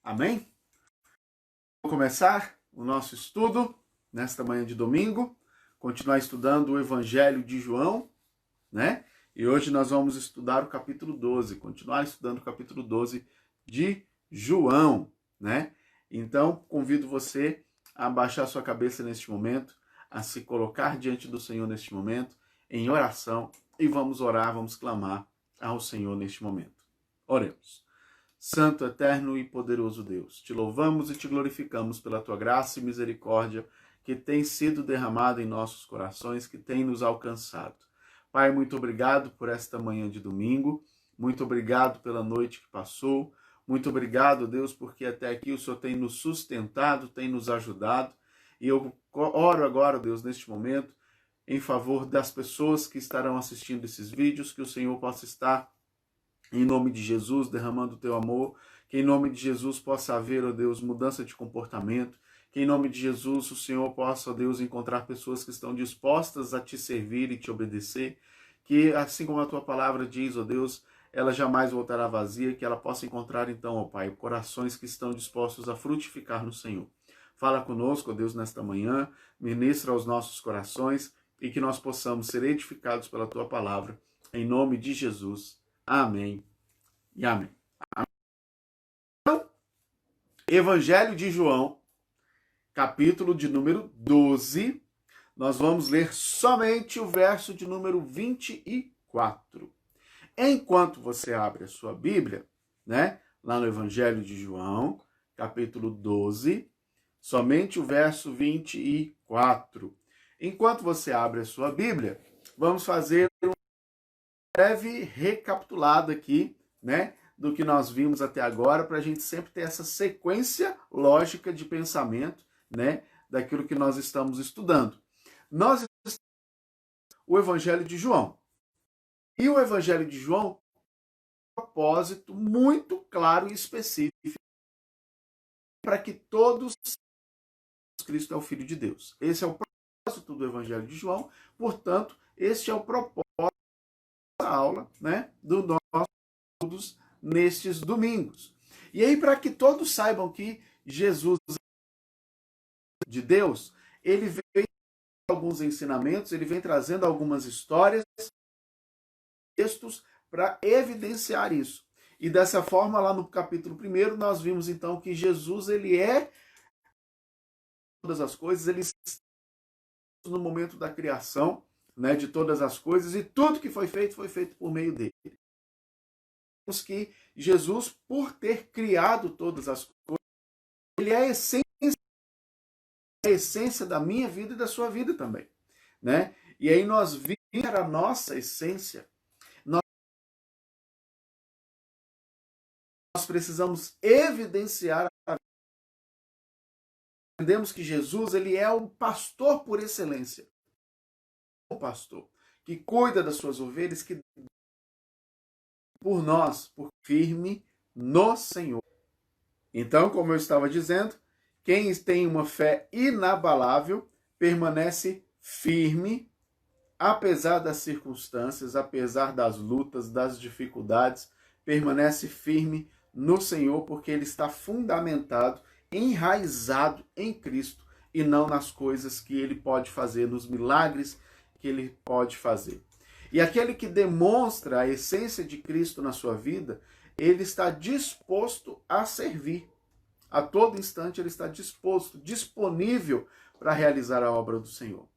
Amém? Vou começar o nosso estudo nesta manhã de domingo, continuar estudando o Evangelho de João, né? E hoje nós vamos estudar o capítulo 12, continuar estudando o capítulo 12 de João, né? Então, convido você a abaixar sua cabeça neste momento, a se colocar diante do Senhor neste momento, em oração, e vamos orar, vamos clamar ao Senhor neste momento. Oremos. Santo, eterno e poderoso Deus, te louvamos e te glorificamos pela tua graça e misericórdia que tem sido derramada em nossos corações, que tem nos alcançado. Pai, muito obrigado por esta manhã de domingo, muito obrigado pela noite que passou, muito obrigado, Deus, porque até aqui o Senhor tem nos sustentado, tem nos ajudado, e eu oro agora, Deus, neste momento, em favor das pessoas que estarão assistindo esses vídeos, que o Senhor possa estar em nome de Jesus, derramando o teu amor, que em nome de Jesus possa haver, ó Deus, mudança de comportamento, que em nome de Jesus o Senhor possa, ó Deus, encontrar pessoas que estão dispostas a te servir e te obedecer, que assim como a tua palavra diz, ó Deus, ela jamais voltará vazia, que ela possa encontrar então, ó Pai, corações que estão dispostos a frutificar no Senhor. Fala conosco, ó Deus, nesta manhã, ministra aos nossos corações e que nós possamos ser edificados pela tua palavra, em nome de Jesus. Amém e amém. Então, Evangelho de João, capítulo de número 12, nós vamos ler somente o verso de número 24. Enquanto você abre a sua Bíblia, né, lá no Evangelho de João, capítulo 12, somente o verso 24. Enquanto você abre a sua Bíblia, vamos fazer breve recapitulado aqui, né, do que nós vimos até agora, para a gente sempre ter essa sequência lógica de pensamento, né, daquilo que nós estamos estudando. Nós estudamos o Evangelho de João. E o Evangelho de João tem um propósito muito claro e específico para que todos Cristo é o Filho de Deus. Esse é o propósito do Evangelho de João, portanto, este é o propósito aula, né, do nosso estudos nestes domingos. E aí, para que todos saibam que Jesus de Deus, ele vem alguns ensinamentos, ele vem trazendo algumas histórias, textos para evidenciar isso. E dessa forma, lá no capítulo 1, nós vimos então que Jesus, ele é todas as coisas, ele está no momento da criação, né, de todas as coisas, e tudo que foi feito por meio dele. Vemos que Jesus, por ter criado todas as coisas, ele é a essência da minha vida e da sua vida também, né? E aí nós vimos a nossa essência, nós precisamos evidenciar entendemos que Jesus, ele é o pastor por excelência. O pastor que cuida das suas ovelhas, que por nós, por firme no Senhor. Então, como eu estava dizendo, quem tem uma fé inabalável permanece firme, apesar das circunstâncias, apesar das lutas, das dificuldades, permanece firme no Senhor, porque ele está fundamentado, enraizado em Cristo e não nas coisas que ele pode fazer, nos milagres que ele pode fazer. E aquele que demonstra a essência de Cristo na sua vida, ele está disposto a servir. A todo instante ele está disposto, disponível para realizar a obra do Senhor.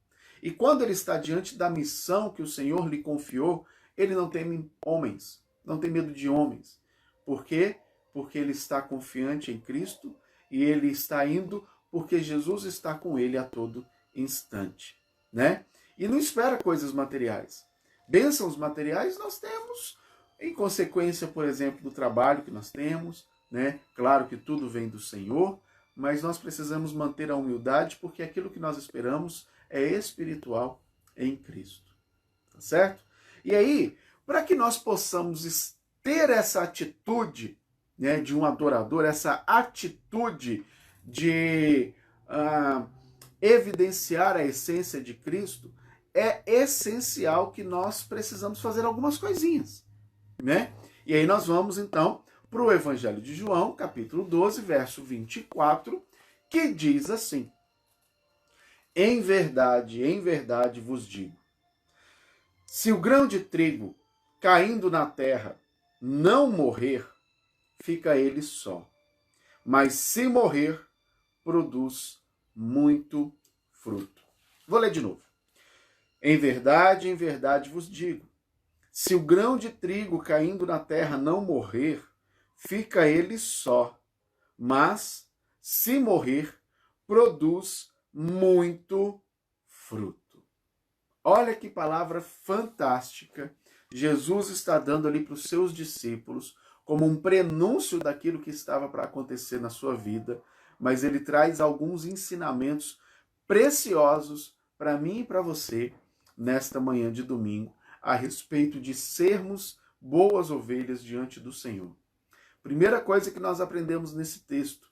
E quando ele está diante da missão que o Senhor lhe confiou, ele não teme homens, não tem medo de homens. Por quê? Porque ele está confiante em Cristo e ele está indo porque Jesus está com ele a todo instante, né? E não espera coisas materiais. Bênçãos materiais nós temos em consequência, por exemplo, do trabalho que nós temos, né? Claro que tudo vem do Senhor, mas nós precisamos manter a humildade porque aquilo que nós esperamos é espiritual em Cristo, tá certo? E aí, para que nós possamos ter essa atitude, né, de um adorador, essa atitude de evidenciar a essência de Cristo, é essencial que nós precisamos fazer algumas coisinhas, né? E aí nós vamos, então, para o Evangelho de João, capítulo 12, verso 24, que diz assim: em verdade vos digo, se o grão de trigo caindo na terra não morrer, fica ele só. Mas se morrer, produz muito fruto. Vou ler de novo. Em verdade vos digo, se o grão de trigo caindo na terra não morrer, fica ele só. Mas, se morrer, produz muito fruto. Olha que palavra fantástica Jesus está dando ali para os seus discípulos, como um prenúncio daquilo que estava para acontecer na sua vida, mas ele traz alguns ensinamentos preciosos para mim e para você nesta manhã de domingo, a respeito de sermos boas ovelhas diante do Senhor. Primeira coisa que nós aprendemos nesse texto: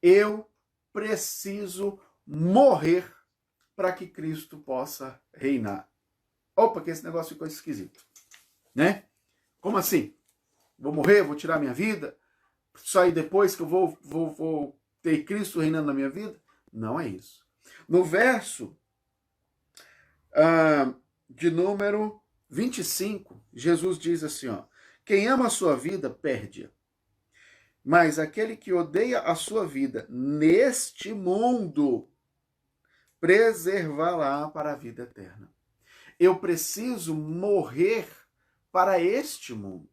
eu preciso morrer para que Cristo possa reinar. Opa, que esse negócio ficou esquisito, né? Como assim? Vou morrer, vou tirar minha vida? Só aí depois que eu vou ter Cristo reinando na minha vida? Não é isso. No verso de número 25, Jesus diz assim, ó: quem ama a sua vida, perde-a. Mas aquele que odeia a sua vida neste mundo, preservá-la para a vida eterna. Eu preciso morrer para este mundo.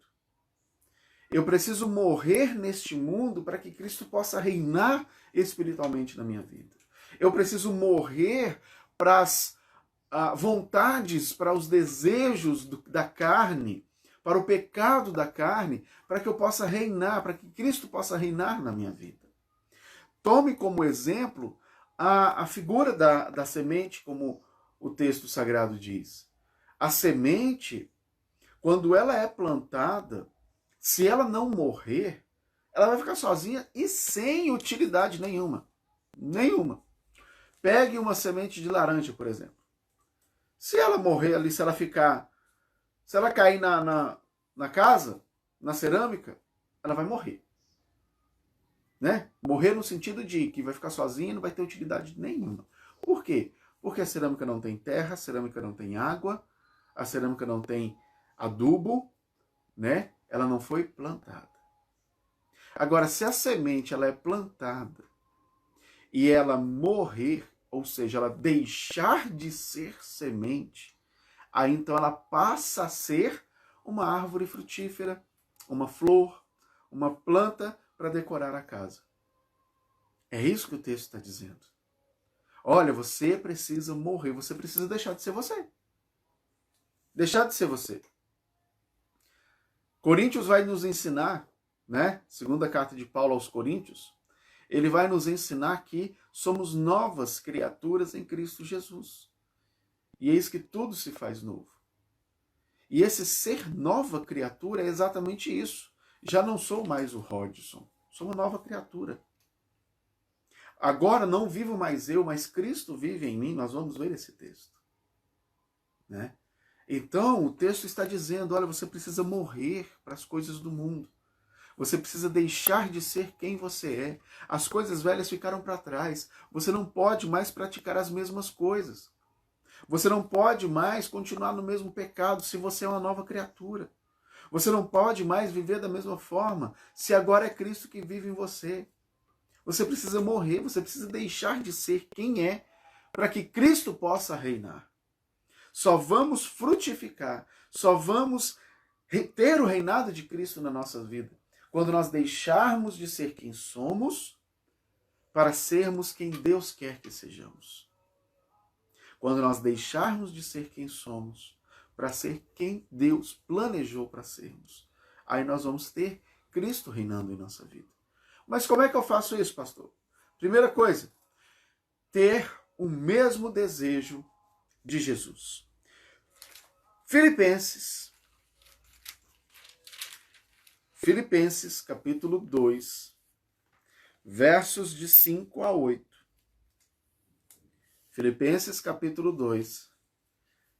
Eu preciso morrer neste mundo para que Cristo possa reinar espiritualmente na minha vida. Eu preciso morrer para as vontades, para os desejos da carne, para o pecado da carne, para que eu possa reinar, para que Cristo possa reinar na minha vida. Tome como exemplo a figura da semente, como o texto sagrado diz. A semente, quando ela é plantada, se ela não morrer, ela vai ficar sozinha e sem utilidade nenhuma. Nenhuma. Pegue uma semente de laranja, por exemplo. Se ela morrer ali, se ela cair na casa, na cerâmica, ela vai morrer. Né? Morrer no sentido de que vai ficar sozinha e não vai ter utilidade nenhuma. Por quê? Porque a cerâmica não tem terra, a cerâmica não tem água, a cerâmica não tem adubo, né? Ela não foi plantada. Agora, se a semente ela é plantada e ela morrer, ou seja, ela deixar de ser semente, aí então ela passa a ser uma árvore frutífera, uma flor, uma planta para decorar a casa. É isso que o texto está dizendo. Olha, você precisa morrer, você precisa deixar de ser você. Deixar de ser você. Coríntios vai nos ensinar, né? Segunda carta de Paulo aos Coríntios, ele vai nos ensinar que somos novas criaturas em Cristo Jesus. E eis que tudo se faz novo. E esse ser nova criatura é exatamente isso. Já não sou mais o Rodson, sou uma nova criatura. Agora não vivo mais eu, mas Cristo vive em mim. Nós vamos ver esse texto, né? Então, o texto está dizendo, olha, você precisa morrer para as coisas do mundo. Você precisa deixar de ser quem você é. As coisas velhas ficaram para trás. Você não pode mais praticar as mesmas coisas. Você não pode mais continuar no mesmo pecado se você é uma nova criatura. Você não pode mais viver da mesma forma se agora é Cristo que vive em você. Você precisa morrer, você precisa deixar de ser quem é para que Cristo possa reinar. Só vamos frutificar, só vamos ter o reinado de Cristo na nossa vida quando nós deixarmos de ser quem somos para sermos quem Deus quer que sejamos. Quando nós deixarmos de ser quem somos para ser quem Deus planejou para sermos, aí nós vamos ter Cristo reinando em nossa vida. Mas como é que eu faço isso, pastor? Primeira coisa, ter o mesmo desejo de Jesus. Filipenses, capítulo 2, versos de 5 a 8. Filipenses, capítulo 2,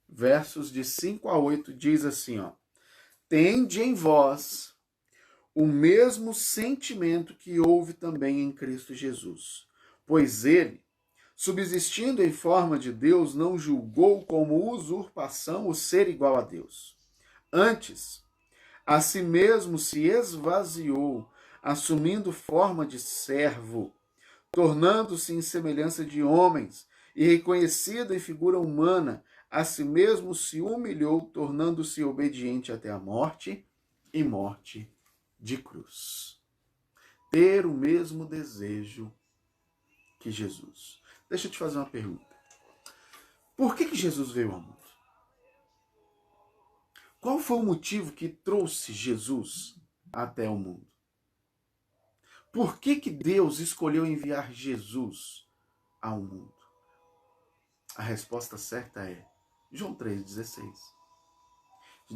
versos de 5 a 8, diz assim, ó: tende em vós o mesmo sentimento que houve também em Cristo Jesus. Pois ele, subsistindo em forma de Deus, não julgou como usurpação o ser igual a Deus. Antes, a si mesmo se esvaziou, assumindo forma de servo, tornando-se em semelhança de homens, e reconhecido em figura humana, a si mesmo se humilhou, tornando-se obediente até a morte e morte de cruz. Ter o mesmo desejo que Jesus. Deixa eu te fazer uma pergunta. Por que Jesus veio ao mundo? Qual foi o motivo que trouxe Jesus até o mundo? Por que Deus escolheu enviar Jesus ao mundo? A resposta certa é João 3,16.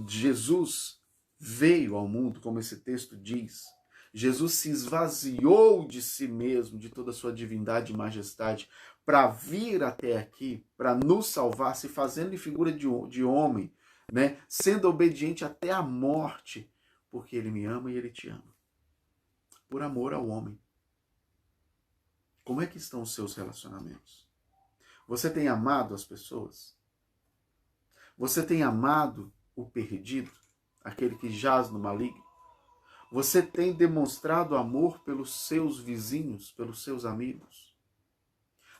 Jesus veio ao mundo, como esse texto diz. Jesus se esvaziou de si mesmo, de toda a sua divindade e majestade, para vir até aqui, para nos salvar, se fazendo em figura de homem, né? Sendo obediente até a morte, porque ele me ama e ele te ama. Por amor ao homem. Como é que estão os seus relacionamentos? Você tem amado as pessoas? Você tem amado o perdido, aquele que jaz no maligno? Você tem demonstrado amor pelos seus vizinhos, pelos seus amigos?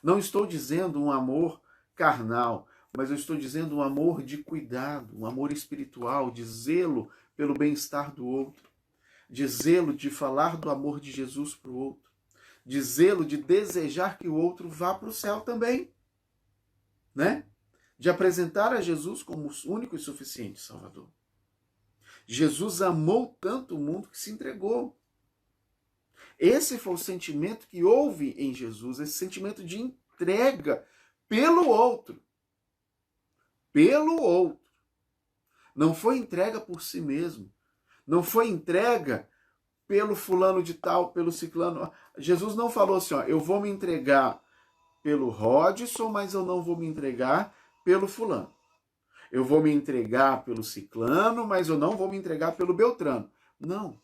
Não estou dizendo um amor carnal, mas eu estou dizendo um amor de cuidado, um amor espiritual, de zelo pelo bem-estar do outro, de zelo de falar do amor de Jesus para o outro, de zelo de desejar que o outro vá para o céu também, né? De apresentar a Jesus como o único e suficiente Salvador. Jesus amou tanto o mundo que se entregou. Esse foi o sentimento que houve em Jesus, esse sentimento de entrega pelo outro. Pelo outro. Não foi entrega por si mesmo. Não foi entrega pelo fulano de tal, pelo ciclano. Jesus não falou assim, ó, eu vou me entregar pelo Rodson, mas eu não vou me entregar pelo fulano. Eu vou me entregar pelo ciclano, mas eu não vou me entregar pelo beltrano. Não.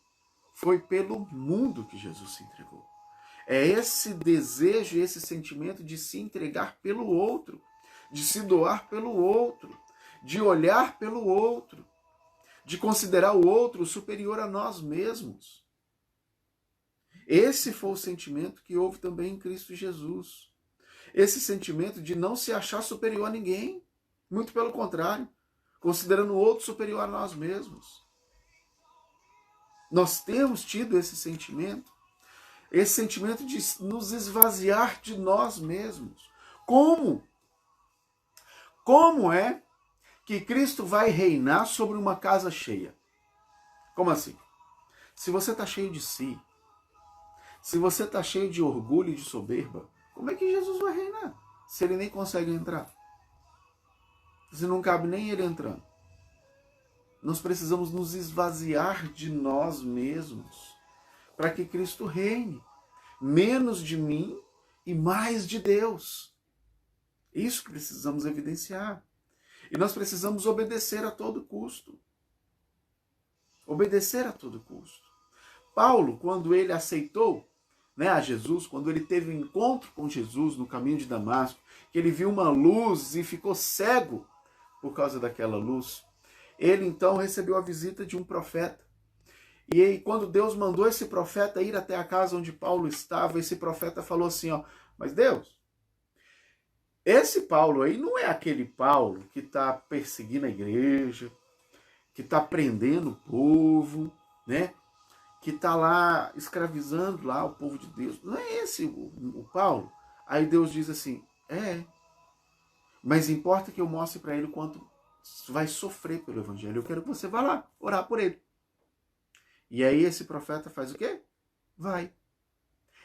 Foi pelo mundo que Jesus se entregou. É esse desejo, esse sentimento de se entregar pelo outro, de se doar pelo outro, de olhar pelo outro, de considerar o outro superior a nós mesmos. Esse foi o sentimento que houve também em Cristo Jesus. Esse sentimento de não se achar superior a ninguém. Muito pelo contrário, considerando o outro superior a nós mesmos. Nós temos tido esse sentimento de nos esvaziar de nós mesmos. Como? Como é que Cristo vai reinar sobre uma casa cheia? Como assim? Se você está cheio de si, se você está cheio de orgulho e de soberba, como é que Jesus vai reinar? Se ele nem consegue entrar. Se não cabe nem ele entrando. Nós precisamos nos esvaziar de nós mesmos para que Cristo reine. Menos de mim e mais de Deus. Isso que precisamos evidenciar. E nós precisamos obedecer a todo custo. Obedecer a todo custo. Paulo, quando ele aceitou, né, a Jesus, quando ele teve um encontro com Jesus no caminho de Damasco, que ele viu uma luz e ficou cego por causa daquela luz, ele então recebeu a visita de um profeta. E aí, quando Deus mandou esse profeta ir até a casa onde Paulo estava, esse profeta falou assim, ó, mas Deus, esse Paulo aí não é aquele Paulo que está perseguindo a igreja, que está prendendo o povo, né? Que está lá escravizando lá o povo de Deus. Não é esse o Paulo? Aí Deus diz assim, mas importa que eu mostre para ele o quanto vai sofrer pelo evangelho. Eu quero que você vá lá orar por ele. E aí esse profeta faz o quê? Vai.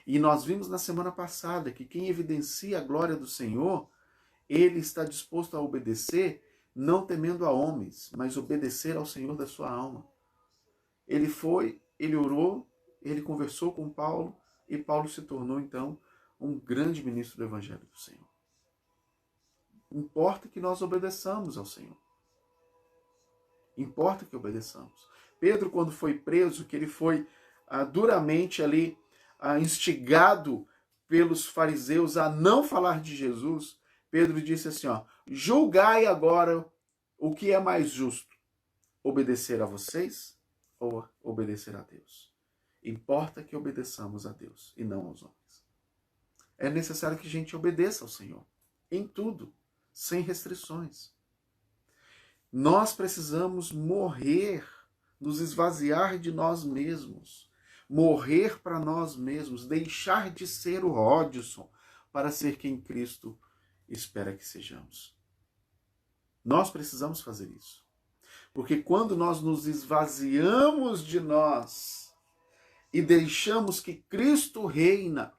E nós vimos na semana passada que quem evidencia a glória do Senhor, ele está disposto a obedecer, não temendo a homens, mas obedecer ao Senhor da sua alma. Ele foi, ele orou, ele conversou com Paulo, e Paulo se tornou então um grande ministro do evangelho do Senhor. Importa que nós obedeçamos ao Senhor. Importa que obedeçamos. Pedro, quando foi preso, que ele foi duramente ali instigado pelos fariseus a não falar de Jesus, Pedro disse assim, ó, julgai agora o que é mais justo, obedecer a vocês ou obedecer a Deus? Importa que obedeçamos a Deus e não aos homens. É necessário que a gente obedeça ao Senhor em tudo, sem restrições. Nós precisamos morrer, nos esvaziar de nós mesmos, morrer para nós mesmos, deixar de ser o Hodgson para ser quem Cristo espera que sejamos. Nós precisamos fazer isso. Porque quando nós nos esvaziamos de nós e deixamos que Cristo reina,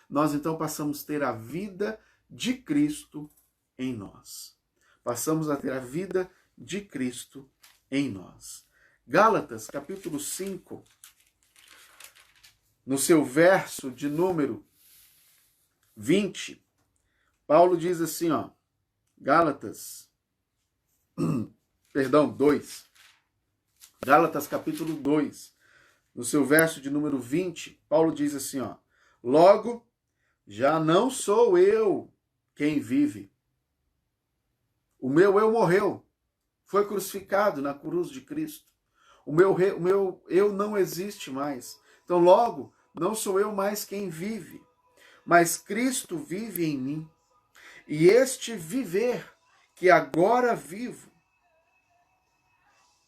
nós então passamos a ter a vida de Cristo em nós. Passamos a ter a vida de Cristo em nós. Gálatas, capítulo 5, no seu verso de número 20, Paulo diz assim, ó, Gálatas, perdão, 2. Gálatas, capítulo 2, no seu verso de número 20, Paulo diz assim, ó, logo, já não sou eu quem vive. O meu eu morreu, foi crucificado na cruz de Cristo. O meu eu não existe mais. Então, logo, não sou eu mais quem vive, mas Cristo vive em mim. E este viver que agora vivo,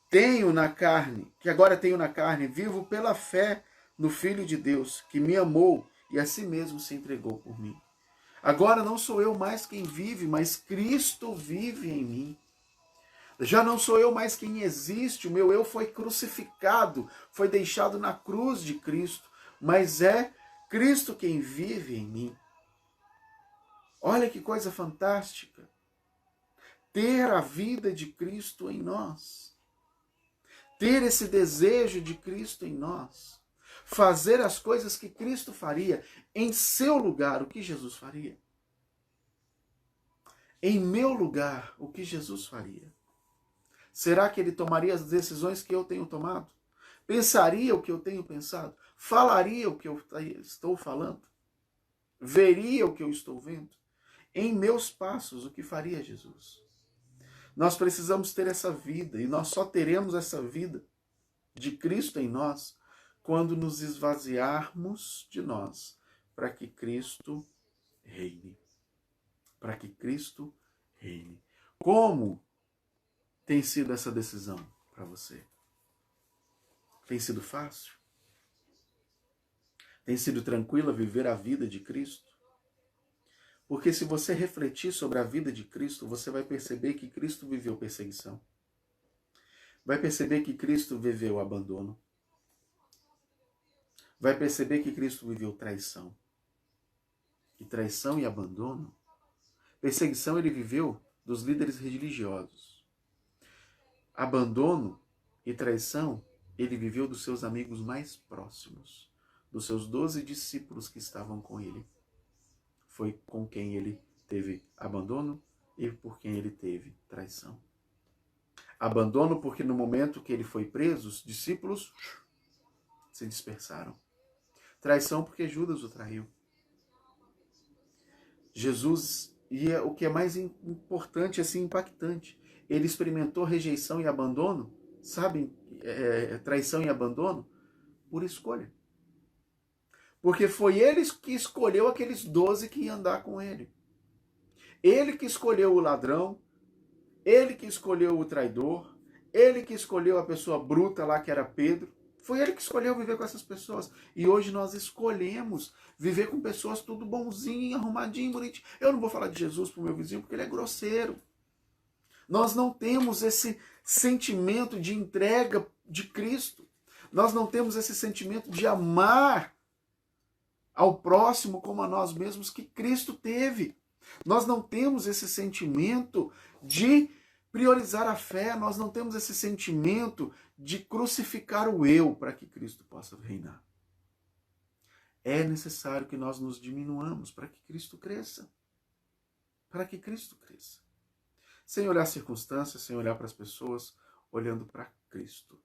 que agora tenho na carne, vivo pela fé no Filho de Deus, que me amou e a si mesmo se entregou por mim. Agora não sou eu mais quem vive, mas Cristo vive em mim. Já não sou eu mais quem existe, o meu eu foi crucificado, foi deixado na cruz de Cristo, mas é Cristo quem vive em mim. Olha que coisa fantástica. Ter a vida de Cristo em nós. Ter esse desejo de Cristo em nós. Fazer as coisas que Cristo faria em seu lugar, o que Jesus faria. Em meu lugar, o que Jesus faria. Será que ele tomaria as decisões que eu tenho tomado? Pensaria o que eu tenho pensado? Falaria o que eu estou falando? Veria o que eu estou vendo? Em meus passos, o que faria Jesus? Nós precisamos ter essa vida, e nós só teremos essa vida de Cristo em nós quando nos esvaziarmos de nós, para que Cristo reine. Para que Cristo reine. Como tem sido essa decisão para você? Tem sido fácil? Tem sido tranquila viver a vida de Cristo? Porque se você refletir sobre a vida de Cristo, você vai perceber que Cristo viveu perseguição. Vai perceber que Cristo viveu abandono. Vai perceber que Cristo viveu traição. E traição e abandono, perseguição ele viveu dos líderes religiosos. Abandono e traição ele viveu dos seus amigos mais próximos, dos seus 12 discípulos que estavam com ele. Foi com quem ele teve abandono e por quem ele teve traição. Abandono porque no momento que ele foi preso, os discípulos se dispersaram. Traição porque Judas o traiu. Jesus, e o que é mais importante, assim, impactante, ele experimentou rejeição e abandono, sabem, traição e abandono, por escolha. Porque foi ele que escolheu aqueles 12 que iam andar com ele. Ele que escolheu o ladrão, ele que escolheu o traidor, ele que escolheu a pessoa bruta lá que era Pedro. Foi ele que escolheu viver com essas pessoas. E hoje nós escolhemos viver com pessoas tudo bonzinho, arrumadinho, bonitinho. Eu não vou falar de Jesus pro meu vizinho porque ele é grosseiro. Nós não temos esse sentimento de entrega de Cristo. Nós não temos esse sentimento de amar ao próximo como a nós mesmos que Cristo teve. Nós não temos esse sentimento de priorizar a fé, nós não temos esse sentimento de crucificar o eu para que Cristo possa reinar. É necessário que nós nos diminuamos para que Cristo cresça. Para que Cristo cresça. Sem olhar as circunstâncias, sem olhar para as pessoas, olhando para Cristo.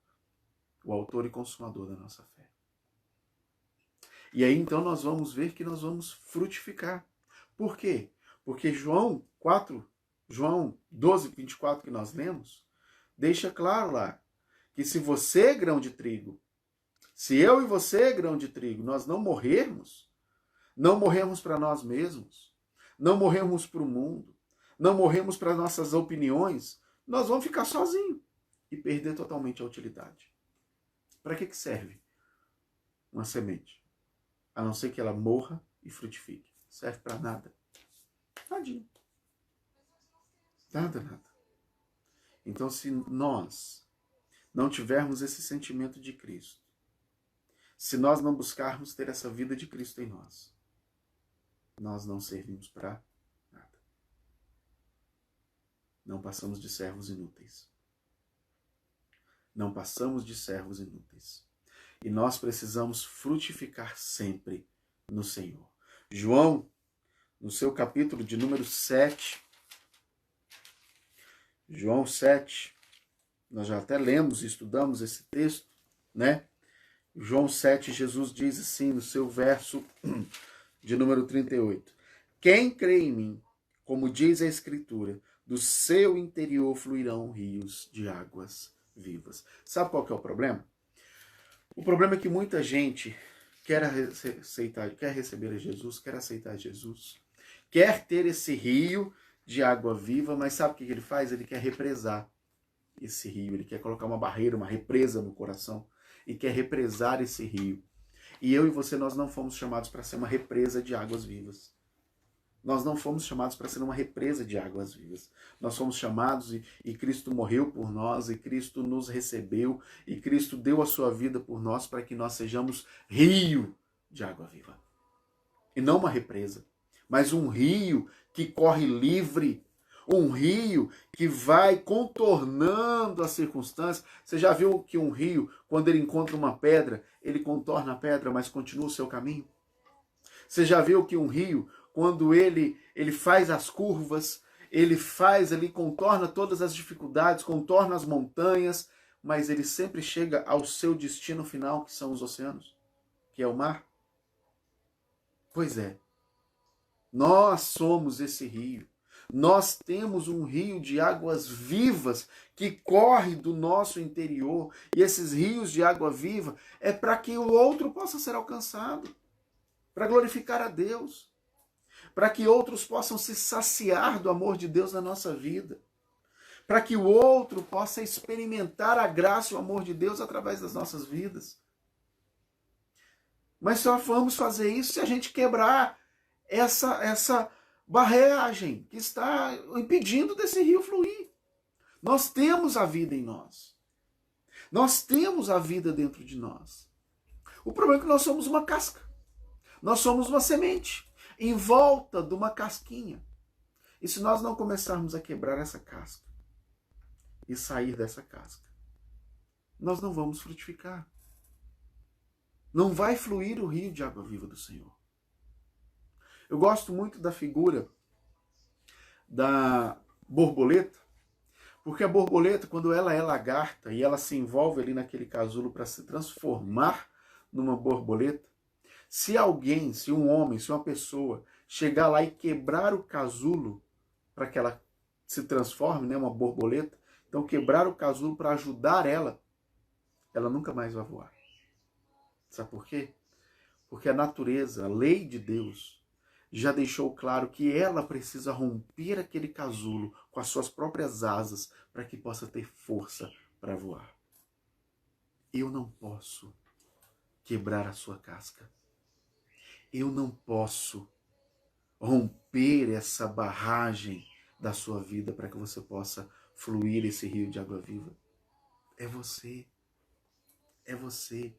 o autor e consumador da nossa fé. E aí então nós vamos ver que nós vamos frutificar. Por quê? Porque João 12, 24 que nós lemos, deixa claro lá que se você é grão de trigo, se eu e você é grão de trigo, nós não morrermos para nós mesmos, não morrermos para o mundo, não morrermos para nossas opiniões, nós vamos ficar sozinhos e perder totalmente a utilidade. Para que serve uma semente? A não ser que ela morra e frutifique. Serve para nada. Tadinho. Nada. Então, se nós não tivermos esse sentimento de Cristo, se nós não buscarmos ter essa vida de Cristo em nós, nós não servimos para nada. Não passamos de servos inúteis. Não passamos de servos inúteis. E nós precisamos frutificar sempre no Senhor. João, no seu capítulo de número 7, João 7, nós já até lemos e estudamos esse texto, né? João 7, Jesus diz assim no seu verso de número 38. Quem crê em mim, como diz a Escritura, do seu interior fluirão rios de águas vivas. Sabe qual que é o problema? O problema é que muita gente quer receber a Jesus, quer aceitar Jesus, quer ter esse rio de água viva, mas sabe o que ele faz? Ele quer represar esse rio, ele quer colocar uma barreira, uma represa no coração e quer represar esse rio. E eu e você, nós não fomos chamados para ser uma represa de águas vivas. Nós não fomos chamados para ser uma represa de águas vivas. Nós fomos chamados e Cristo morreu por nós, e Cristo nos recebeu, e Cristo deu a sua vida por nós para que nós sejamos rio de água viva. E não uma represa, mas um rio que corre livre, um rio que vai contornando as circunstâncias. Você já viu que um rio, quando ele encontra uma pedra, ele contorna a pedra, mas continua o seu caminho? Você já viu que um rio, quando ele faz as curvas, ele contorna todas as dificuldades, contorna as montanhas, mas ele sempre chega ao seu destino final, que são os oceanos, que é o mar? Pois é. Nós somos esse rio. Nós temos um rio de águas vivas que corre do nosso interior. E esses rios de água viva é para que o outro possa ser alcançado, para glorificar a Deus, para que outros possam se saciar do amor de Deus na nossa vida, para que o outro possa experimentar a graça e o amor de Deus através das nossas vidas. Mas só vamos fazer isso se a gente quebrar essa barragem que está impedindo desse rio fluir. Nós temos a vida em nós. Nós temos a vida dentro de nós. O problema é que nós somos uma casca. Nós somos uma semente em volta de uma casquinha. E se nós não começarmos a quebrar essa casca e sair dessa casca, nós não vamos frutificar. Não vai fluir o rio de água viva do Senhor. Eu gosto muito da figura da borboleta, porque a borboleta, quando ela é lagarta e ela se envolve ali naquele casulo para se transformar numa borboleta, se alguém, se um homem, se uma pessoa chegar lá e quebrar o casulo para que ela se transforme, né, uma borboleta, então quebrar o casulo para ajudar ela nunca mais vai voar. Sabe por quê? Porque a natureza, a lei de Deus, já deixou claro que ela precisa romper aquele casulo com as suas próprias asas para que possa ter força para voar. Eu não posso quebrar a sua casca. Eu não posso romper essa barragem da sua vida para que você possa fluir esse rio de água viva. É você. É você.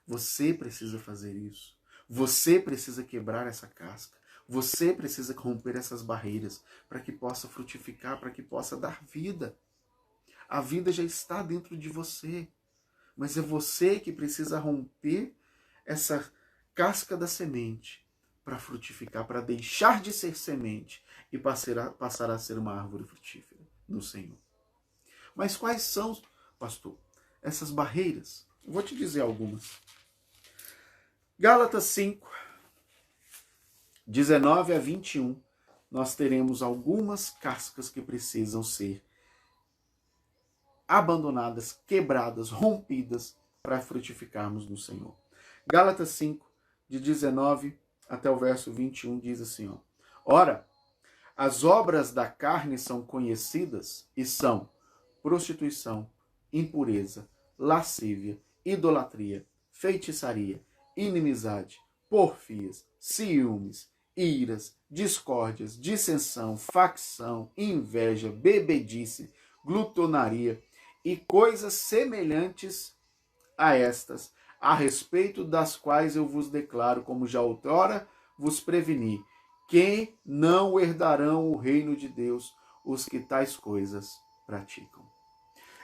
Você precisa fazer isso. Você precisa quebrar essa casca. Você precisa romper essas barreiras para que possa frutificar, para que possa dar vida. A vida já está dentro de você. Mas é você que precisa romper essa casca da semente para frutificar, para deixar de ser semente e passar a ser uma árvore frutífera no Senhor. Mas quais são, pastor, essas barreiras? Eu vou te dizer algumas. Gálatas 5, 19 a 21, nós teremos algumas cascas que precisam ser abandonadas, quebradas, rompidas, para frutificarmos no Senhor. Gálatas 5, de 19 até o verso 21, diz assim, ó: Ora, as obras da carne são conhecidas e são prostituição, impureza, lascívia, idolatria, feitiçaria, inimizade, porfias, ciúmes, iras, discórdias, dissensão, facção, inveja, bebedice, glutonaria e coisas semelhantes a estas, a respeito das quais eu vos declaro, como já outrora vos preveni, que não herdarão o reino de Deus os que tais coisas praticam.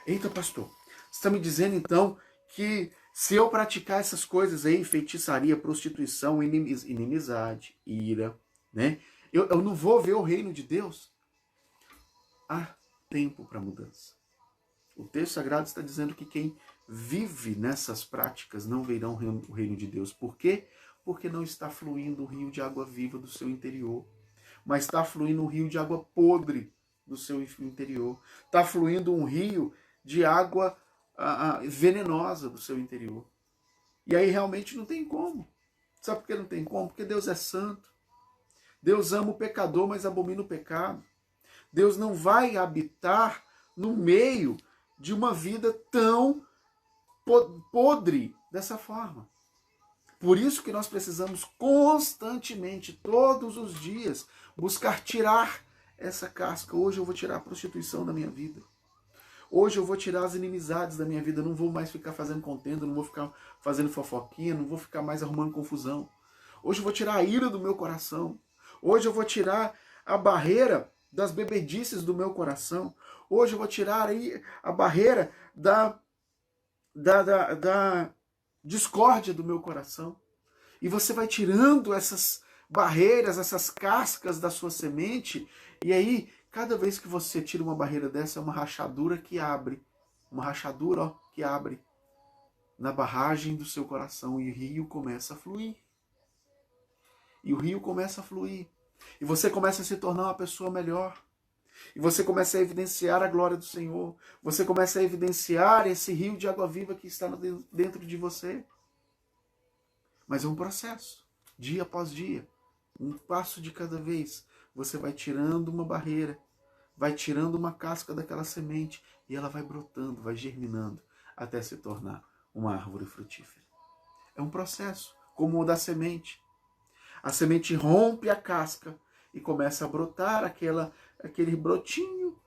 Eita, pastor, você está me dizendo então que se eu praticar essas coisas aí, feitiçaria, prostituição, inimizade, ira, né? Eu não vou ver o reino de Deus? Há tempo para mudança. O texto sagrado está dizendo que quem vive nessas práticas não verão o reino de Deus. Por quê? Porque não está fluindo o rio de água viva do seu interior, mas está fluindo um rio de água podre do seu interior. Está fluindo um rio de água venenosa do seu interior. E aí realmente não tem como. Sabe por que não tem como? Porque Deus é santo. Deus ama o pecador, mas abomina o pecado. Deus não vai habitar no meio de uma vida tão podre dessa forma. Por isso que nós precisamos constantemente, todos os dias, buscar tirar essa casca. Hoje eu vou tirar a prostituição da minha vida. Hoje eu vou tirar as inimizades da minha vida. Eu não vou mais ficar fazendo contenda, não vou ficar fazendo fofoquinha, não vou ficar mais arrumando confusão. Hoje eu vou tirar a ira do meu coração. Hoje eu vou tirar a barreira das bebedices do meu coração. Hoje eu vou tirar aí a barreira da discórdia do meu coração. E você vai tirando essas barreiras, essas cascas da sua semente, e aí, cada vez que você tira uma barreira dessa, é uma rachadura que abre. Uma rachadura, ó, que abre na barragem do seu coração, e o rio começa a fluir. E o rio começa a fluir. E você começa a se tornar uma pessoa melhor. E você começa a evidenciar a glória do Senhor. Você começa a evidenciar esse rio de água viva que está dentro de você. Mas é um processo, dia após dia, um passo de cada vez. Você vai tirando uma barreira, vai tirando uma casca daquela semente e ela vai brotando, vai germinando, até se tornar uma árvore frutífera. É um processo, como o da semente. A semente rompe a casca e começa a brotar aquele brotinho.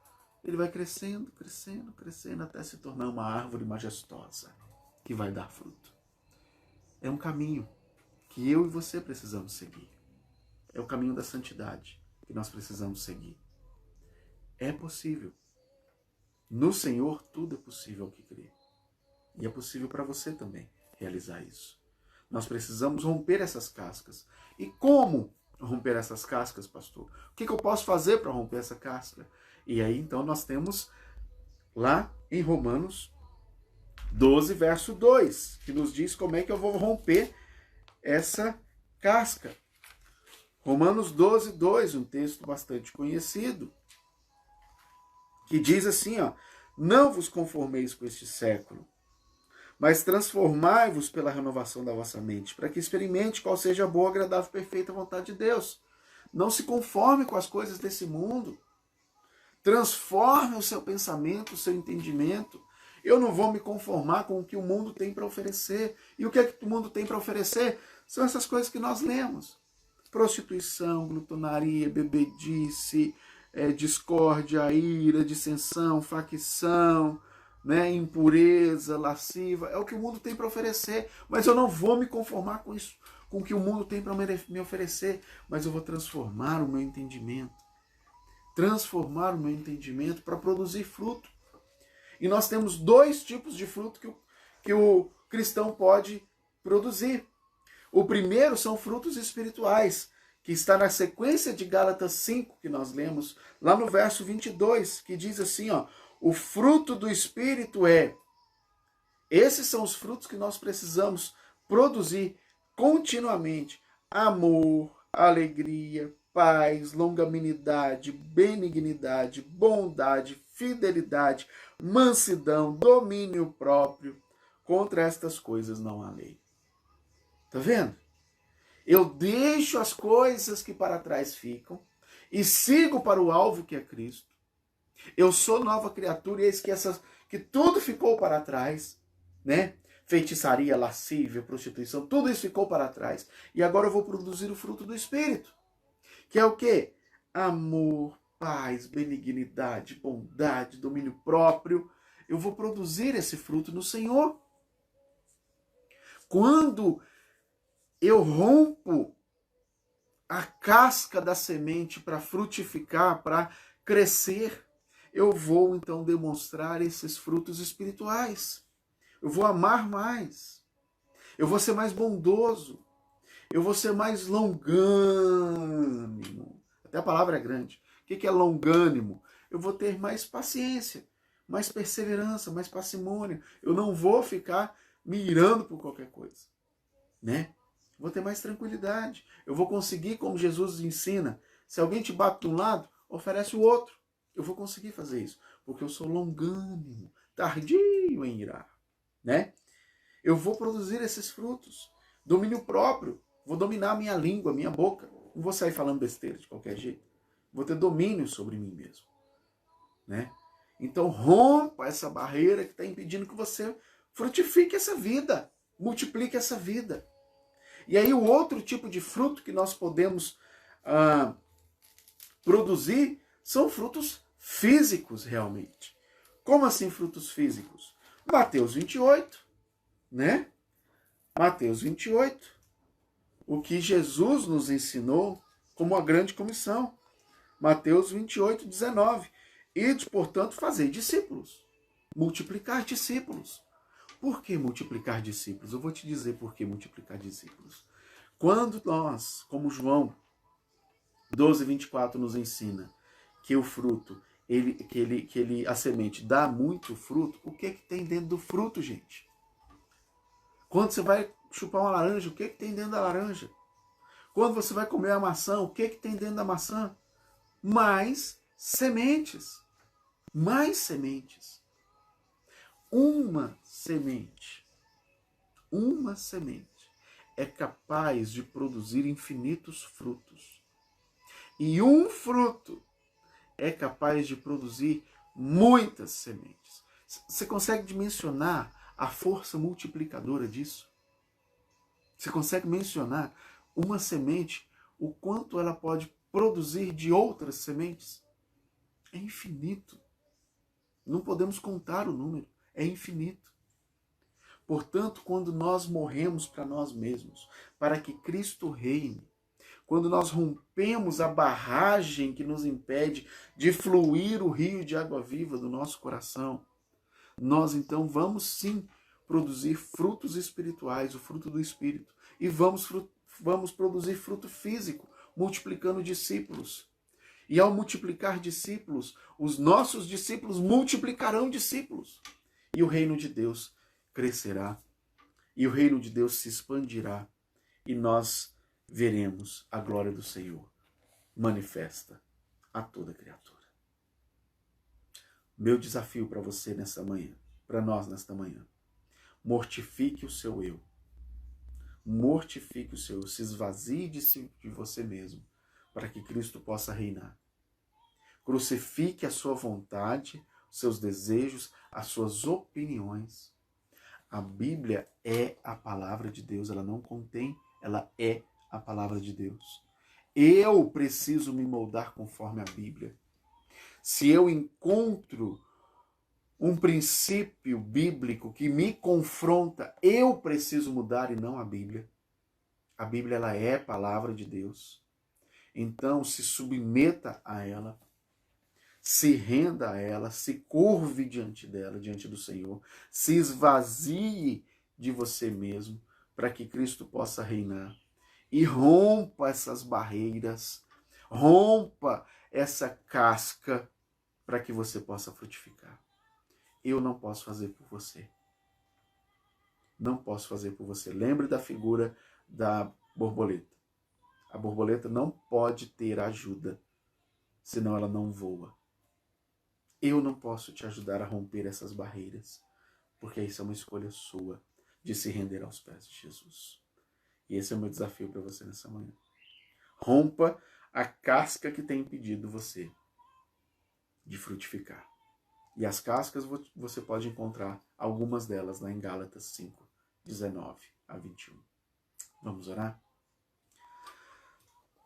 Ele vai crescendo, crescendo, crescendo, até se tornar uma árvore majestosa que vai dar fruto. É um caminho que eu e você precisamos seguir. É o caminho da santidade que nós precisamos seguir. É possível. No Senhor tudo é possível ao que crê. E é possível para você também realizar isso. Nós precisamos romper essas cascas. E como romper essas cascas, pastor? O que eu posso fazer para romper essa casca? E aí então nós temos lá em Romanos 12, verso 2, que nos diz como é que eu vou romper essa casca. Romanos 12, 2, um texto bastante conhecido, que diz assim, ó: não vos conformeis com este século, mas transformai-vos pela renovação da vossa mente, para que experimente qual seja a boa, agradável e perfeita vontade de Deus. Não se conforme com as coisas desse mundo. Transforme o seu pensamento, o seu entendimento. Eu não vou me conformar com o que o mundo tem para oferecer. E o que é que o mundo tem para oferecer? São essas coisas que nós lemos. Prostituição, glutonaria, bebedice, discórdia, ira, dissensão, facção, né, impureza, lasciva. É o que o mundo tem para oferecer. Mas eu não vou me conformar com isso, com o que o mundo tem para me oferecer. Mas eu vou transformar o meu entendimento. Transformar o meu entendimento para produzir fruto. E nós temos dois tipos de fruto que o cristão pode produzir. O primeiro são frutos espirituais, que está na sequência de Gálatas 5, que nós lemos, lá no verso 22, que diz assim, ó: o fruto do Espírito é Esses são os frutos que nós precisamos produzir continuamente: amor, alegria, paz, longanimidade, benignidade, bondade, fidelidade, mansidão, domínio próprio. Contra estas coisas não há lei. Tá vendo? Eu deixo as coisas que para trás ficam e sigo para o alvo que é Cristo. Eu sou nova criatura e eis que tudo ficou para trás, né? Feitiçaria, lascívia, prostituição, tudo isso ficou para trás. E agora eu vou produzir o fruto do Espírito. Que é o quê? Amor, paz, benignidade, bondade, domínio próprio. Eu vou produzir esse fruto no Senhor. Quando eu rompo a casca da semente para frutificar, para crescer, eu vou então demonstrar esses frutos espirituais. Eu vou amar mais. Eu vou ser mais bondoso. Eu vou ser mais longânimo. Até a palavra é grande. O que é longânimo? Eu vou ter mais paciência, mais perseverança, mais parcimônia. Eu não vou ficar me irando por qualquer coisa, né? Vou ter mais tranquilidade. Eu vou conseguir, como Jesus ensina, se alguém te bate de um lado, oferece o outro. Eu vou conseguir fazer isso, porque eu sou longânimo, tardio em irar, né? Eu vou produzir esses frutos. Domínio próprio. Vou dominar a minha língua, a minha boca. Não vou sair falando besteira de qualquer jeito. Vou ter domínio sobre mim mesmo, né? Então rompa essa barreira que está impedindo que você frutifique essa vida, multiplique essa vida. E aí o outro tipo de fruto que nós podemos produzir são frutos físicos realmente. Como assim frutos físicos? Mateus 28, né? Mateus 28, o que Jesus nos ensinou como a grande comissão. Mateus 28, 19. Ide, portanto, fazer discípulos. Multiplicar discípulos. Por que multiplicar discípulos? Eu vou te dizer por que multiplicar discípulos. Quando nós, como João 12, 24 nos ensina que o fruto, a semente dá muito fruto, o que tem dentro do fruto, gente? Quando você vai chupar uma laranja, o que tem dentro da laranja? Quando você vai comer a maçã, o que tem dentro da maçã? Mais sementes. Mais sementes. Uma semente é capaz de produzir infinitos frutos. E um fruto é capaz de produzir muitas sementes. Você consegue dimensionar a força multiplicadora disso? Você consegue mencionar uma semente, o quanto ela pode produzir de outras sementes? É infinito. Não podemos contar o número. É infinito. Portanto, quando nós morremos para nós mesmos, para que Cristo reine, quando nós rompemos a barragem que nos impede de fluir o rio de água viva do nosso coração, nós então vamos sim produzir frutos espirituais, o fruto do Espírito, e vamos produzir fruto físico, multiplicando discípulos. E ao multiplicar discípulos, os nossos discípulos multiplicarão discípulos. E o reino de Deus crescerá. E o reino de Deus se expandirá. E nós veremos a glória do Senhor manifesta a toda criatura. Meu desafio para você nesta manhã, para nós nesta manhã: mortifique o seu eu. Mortifique o seu eu. Se esvazie de você mesmo, para que Cristo possa reinar. Crucifique a sua vontade, os seus desejos, as suas opiniões. A Bíblia é a palavra de Deus, ela não contém, ela é a palavra de Deus. Eu preciso me moldar conforme a Bíblia. Se eu encontro um princípio bíblico que me confronta, eu preciso mudar e não a Bíblia. A Bíblia, ela é a palavra de Deus. Então, se submeta a ela, se renda a ela, se curve diante dela, diante do Senhor, se esvazie de você mesmo, para que Cristo possa reinar. E rompa essas barreiras, rompa essa casca, para que você possa frutificar. Eu não posso fazer por você. não posso fazer por você. Lembre da figura da borboleta. A borboleta não pode ter ajuda, senão ela não voa. Eu não posso te ajudar a romper essas barreiras, porque isso é uma escolha sua de se render aos pés de Jesus. E esse é o meu desafio para você nessa manhã. Rompa a casca que tem impedido você de frutificar. E as cascas você pode encontrar algumas delas lá em Gálatas 5, 19 a 21. Vamos orar?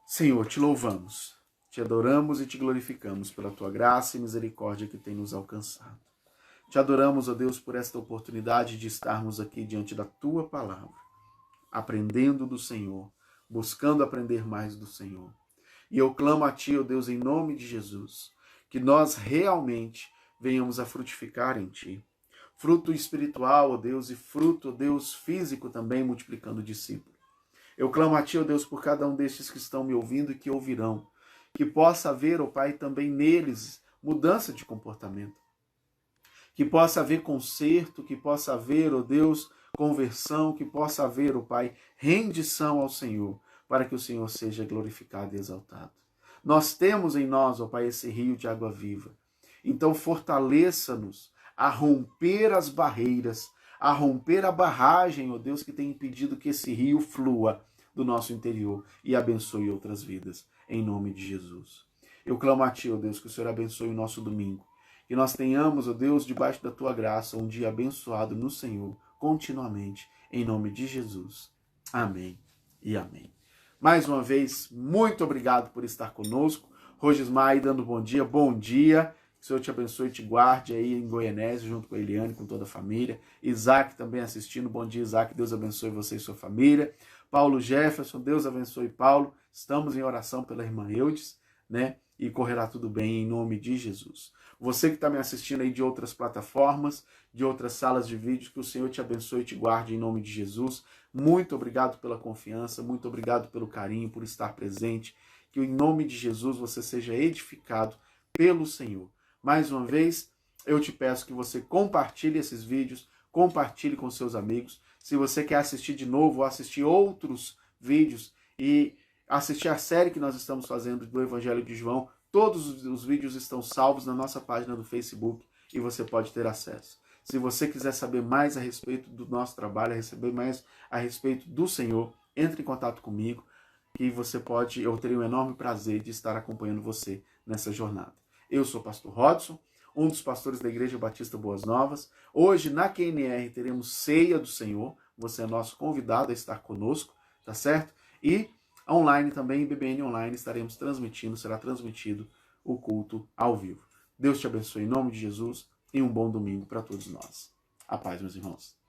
Senhor, te louvamos, te adoramos e te glorificamos pela tua graça e misericórdia que tem nos alcançado. Te adoramos, ó Deus, por esta oportunidade de estarmos aqui diante da tua palavra, aprendendo do Senhor, buscando aprender mais do Senhor. E eu clamo a ti, ó Deus, em nome de Jesus, que nós realmente venhamos a frutificar em ti. Fruto espiritual, ó Deus, e fruto, ó Deus, físico também, multiplicando discípulos. Eu clamo a ti, ó Deus, por cada um destes que estão me ouvindo e que ouvirão. Que possa haver, ó Pai, também neles mudança de comportamento. Que possa haver conserto, que possa haver, ó Deus, conversão, que possa haver, ó Pai, rendição ao Senhor, para que o Senhor seja glorificado e exaltado. Nós temos em nós, ó Pai, esse rio de água viva. Então fortaleça-nos a romper as barreiras, a romper a barragem, ó Deus, que tem impedido que esse rio flua do nosso interior e abençoe outras vidas, em nome de Jesus. Eu clamo a ti, ó Deus, que o Senhor abençoe o nosso domingo, que nós tenhamos, ó Deus, debaixo da tua graça, um dia abençoado no Senhor, continuamente, em nome de Jesus. Amém e amém. Mais uma vez, muito obrigado por estar conosco. Rogismar dando bom dia. Bom dia. Que o Senhor te abençoe e te guarde aí em Goianésio, junto com a Eliane, com toda a família. Isaac também assistindo. Bom dia, Isaac. Deus abençoe você e sua família. Paulo Jefferson, Deus abençoe Paulo. Estamos em oração pela irmã Eudes, né? E correrá tudo bem em nome de Jesus. Você que está me assistindo aí de outras plataformas, de outras salas de vídeo, que o Senhor te abençoe e te guarde em nome de Jesus. Muito obrigado pela confiança, muito obrigado pelo carinho, por estar presente. Que em nome de Jesus você seja edificado pelo Senhor. Mais uma vez, eu te peço que você compartilhe esses vídeos, compartilhe com seus amigos. Se você quer assistir de novo ou assistir outros vídeos e assistir a série que nós estamos fazendo do Evangelho de João, todos os vídeos estão salvos na nossa página do Facebook e você pode ter acesso. Se você quiser saber mais a respeito do nosso trabalho, receber mais a respeito do Senhor, entre em contato comigo, que você pode, eu terei um enorme prazer de estar acompanhando você nessa jornada. Eu sou o pastor Rodson, um dos pastores da Igreja Batista Boas Novas. Hoje, na QNR, teremos Ceia do Senhor. Você é nosso convidado a estar conosco, tá certo? E online também, em BBN Online, estaremos transmitindo, será transmitido o culto ao vivo. Deus te abençoe em nome de Jesus e um bom domingo para todos nós. A paz, meus irmãos.